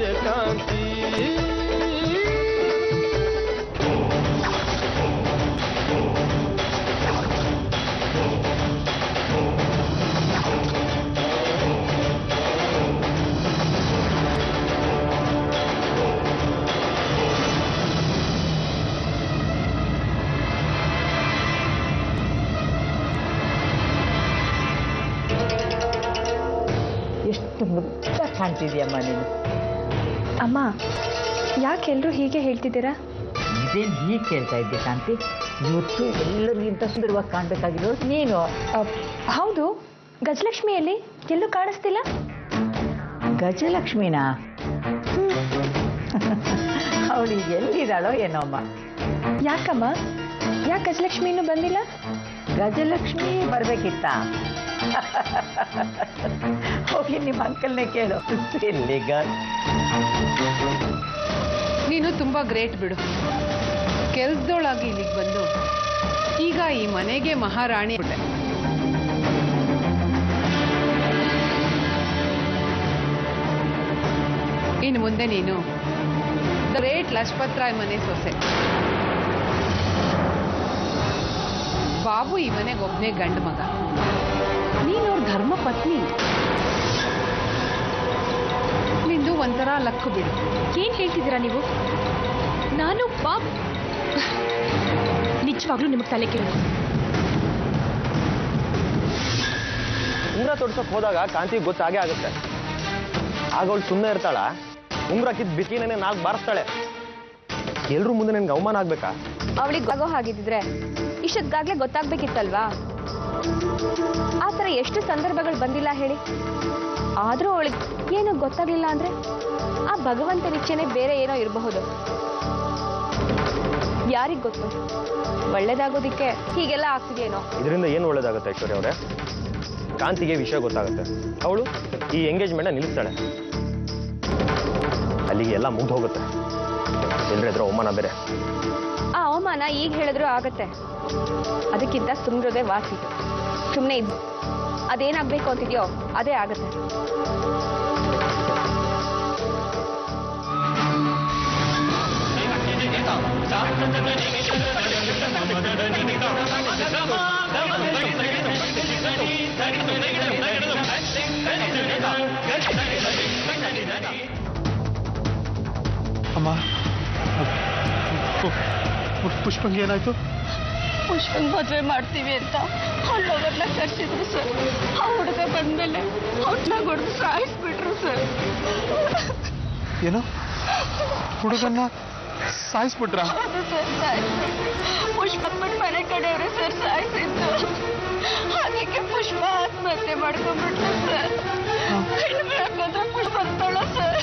ಸೂರ್ಯಕಾಂತಿ ಎಷ್ಟು ಮುದ್ದ ಕಾಣ್ತಿದ್ಯಮ್ಮ ನೀನು. ಅಮ್ಮ, ಯಾಕೆ ಎಲ್ಲರೂ ಹೀಗೆ ಹೇಳ್ತಿದ್ದೀರಾ? ಇದೇನು ಹೀಗೆ ಕೇಳ್ತಾ ಇದ್ದೆ ಕಾಂತಿ? ಇವತ್ತು ಎಲ್ಲರಿಗಿಂತ ಸುಂದರವಾಗಿ ಕಾಣಬೇಕಾಗಿರೋದು ನೀನು. ಹೌದು, ಗಜಲಕ್ಷ್ಮಿಯಲ್ಲಿ ಎಲ್ಲೂ ಕಾಣಿಸ್ತಿಲ್ಲ. ಗಜಲಕ್ಷ್ಮಿನಾ? ಅವಳಿಗೆ ಎಲ್ಲಿದ್ದಾಳೋ ಏನೋ ಅಮ್ಮ. ಯಾಕಮ್ಮ? ಯಾಕೆ ಗಜಲಕ್ಷ್ಮಿ ಇನ್ನೂ ಬಂದಿಲ್ಲ? ಗಜಲಕ್ಷ್ಮಿ ಬರ್ಬೇಕಿತ್ತ? ಹೋಗಿ ನಿಮ್ಮ ಅಂಕಲ್ನೇ ಕೇಳು. ಎಲ್ಲಿಗ? ನೀನು ತುಂಬಾ ಗ್ರೇಟ್ ಬಿಡು. ಕೆಲ್ಸದೊಳಾಗಿ ಇಲ್ಲಿಗೆ ಬಂದು ಈಗ ಈ ಮನೆಗೆ ಮಹಾರಾಣಿ ಬಿಟ್ಟೆ. ಇನ್ನು ಮುಂದೆ ನೀನು ಗ್ರೇಟ್ ಲಜಪತ್ ರಾಯ್ ಮನೆ ಸೊಸೆ. ಬಾಬು ಈ ಮನೆಗೆ ಒಬ್ಬನೇ ಗಂಡು ಮಗ, ನೀನವ್ರ ಧರ್ಮ ಪತ್ನಿ. ನಿಂದು ಒಂಥರ ಲಕ್ಕು ಬಿಡು. ಏನ್ ಹೇಳ್ತಿದ್ದೀರಾ ನೀವು? ನಾನು ಬಾಬು ನಿಜವಾಗ್ಲೂ ನಿಮಗೆ ತಲೆ ಕೇಳು. ಉಂಗ್ರ ತೊಡ್ಸಕ್ ಹೋದಾಗ ಕಾಂತಿಗೆ ಗೊತ್ತಾಗೇ ಆಗುತ್ತೆ. ಆಗ ಅವಳು ಸುಮ್ಮನೆ ಇರ್ತಾಳ? ಉಂಗ್ರ ಕಿತ್ ಬಿಸಿಲಿನೇ ನಾಲ್ಕು ಬಾರಿಸ್ತಾಳೆ. ಎಲ್ರೂ ಮುಂದೆ ನನ್ಗೆ ಅವಮಾನ ಆಗ್ಬೇಕಾ? ಅವಳಿಗೆ ಆಗೋ ಹಾಗಿದ್ರೆ ಇಷ್ಟೊತ್ತಾಗ್ಲೇ ಗೊತ್ತಾಗ್ಬೇಕಿತ್ತಲ್ವಾ? ಆ ಥರ ಎಷ್ಟು ಸಂದರ್ಭಗಳು ಬಂದಿಲ್ಲ ಹೇಳಿ. ಆದರೂ ಅವಳಿಗೆ ಏನೋ ಗೊತ್ತಾಗ್ಲಿಲ್ಲ ಅಂದ್ರೆ ಆ ಭಗವಂತನ ಇಚ್ಛೆನೆ ಬೇರೆ ಏನೋ ಇರಬಹುದು. ಯಾರಿಗ್ ಗೊತ್ತು, ಒಳ್ಳೇದಾಗೋದಿಕ್ಕೆ ಹೀಗೆಲ್ಲ ಆಗ್ತಿದೆಯೇನೋ. ಇದರಿಂದ ಏನು ಒಳ್ಳೇದಾಗುತ್ತೆ ಐಶ್ವರ್ಯ ಅವರೇ? ಕಾಂತಿಗೆ ವಿಷಯ ಗೊತ್ತಾಗುತ್ತೆ, ಅವಳು ಈ ಎಂಗೇಜ್ಮೆಂಟ್ನ ನಿಲ್ಲಿಸ್ತಾಳೆ. ಅಲ್ಲಿಗೆ ಎಲ್ಲ ಮುಗ್ದು ಹೋಗುತ್ತೆ. ಎಲ್ರಿದ್ರು ಅವಮಾನ ಬೇರೆ. ಆ ಅವಮಾನ ಈಗ ಹೇಳಿದ್ರು ಆಗತ್ತೆ. ಅದಕ್ಕಿಂತ ಸುಮ್ಮನೆ ವಾಸಿ. ಸುಮ್ಮನೆ ಇದ್ದು ಅದೇನಾಗ್ಬೇಕು ಅಂತಿದ್ಯೋ ಅದೇ ಆಗತ್ತೆ. ಅಮ್ಮ, ಪುಷ್ಪಂಗೆ ಏನಾಯ್ತು? ಪುಷ್ಪಂಗ್ ಮದುವೆ ಮಾಡ್ತೀವಿ ಅಂತ ಅಲ್ಲೋಗರ್ನ ಕರ್ಸಿದ್ರು ಸರ್. ಆ ಹುಡುಗ ಬಂದ್ಮೇಲೆ ಅವ್ರನ್ನ ಹೊಡೆದು ಸಾಯಿಸ್ಬಿಟ್ರು ಸರ್. ಏನು, ಹುಡುಗನ್ನ ಸಾಯಿಸ್ಬಿಟ್ರ? ಪುಷ್ಪ ಬಿಟ್ಟು ಮನೆ ಕಡೆಯವರು ಸರ್ ಸಾಯಿಸಿದ್ದು. ಅದಕ್ಕೆ ಪುಷ್ಪ ಆತ್ಮಹತ್ಯೆ ಮಾಡ್ಕೊಂಡ್ಬಿಟ್ರು ಸರ್. ಇನ್ಬೇಕಂದ್ರೆ ಪುಷ್ಪ ಬರ್ತಾಳ ಸರ್.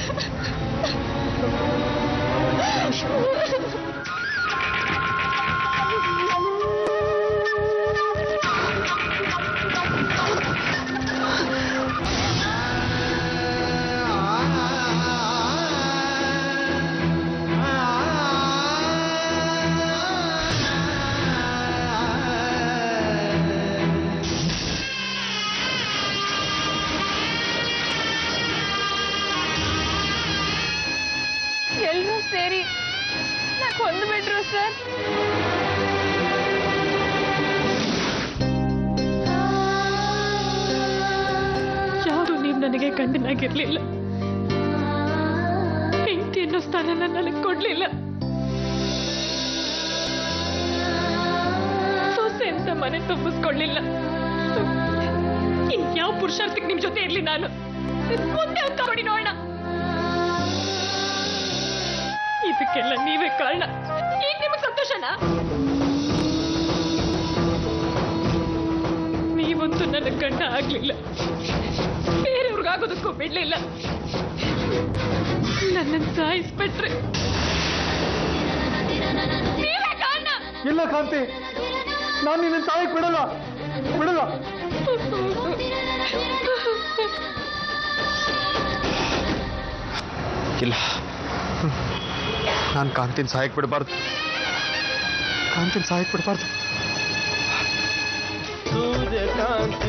ಎಲ್ಲರೂ ಸೇರಿ ನಾ ಕೊಂದ್ಬಿಟ್ರು ಸರ್. ಯಾರು ನೀವು ನನಗೆ ಗಂಡನಾಗಿರ್ಲಿಲ್ಲ. ಹೆಂಡತಿ ಅನ್ನೋ ಸ್ಥಾನನ ನನಗೆ ಕೊಡ್ಲಿಲ್ಲ. ಸೊಸೆ ಅಂತ ಮನೆ ತುಂಬಿಸ್ಕೊಳ್ಳಿಲ್ಲ. ಇನ್ಯಾವ ಪುರುಷಾರ್ಥಕ್ಕೆ ನಿಮ್ ಜೊತೆ ಇರ್ಲಿ ನಾನು? ಮುಂದೆ ಅಂತ ನೋಡಿ ನೋಡೋಣ. ಇದಕ್ಕೆಲ್ಲ ನೀವೇ ಕಾರಣ. ಈಗ ನಿಮಗೆ ಸಂತೋಷನಾ? ನೀವಂತೂ ನನ್ನ ಗಂಡ ಆಗ್ಲಿಲ್ಲ, ಬೇರೆಯವ್ರಿಗಾಗೋದಕ್ಕೂ ಬಿಡ್ಲಿಲ್ಲ. ನನ್ನನ್ನು ಸಾಯಿಸ್ಬಿಟ್ರೆ ನೀವೇ ಕಾರಣ. ಇಲ್ಲ ಕಾಂತಿ, ನಾನು ನಿನ್ನ ತಾಯಿಗೆ ಬಿಡಲ್ಲ ಬಿಡಲ್ಲ. ಇಲ್ಲ, ನಾನು ಕಾಂತಿನ ಸಹಾಯಕ್ಕೆ ಬಿಡಬಾರ್ದು. ಕಾಂತಿನ ಸಹಾಯಕ್ಕೆ ಬಿಡಬಾರ್ದು. ಸೂರ್ಯಕಾಂತಿ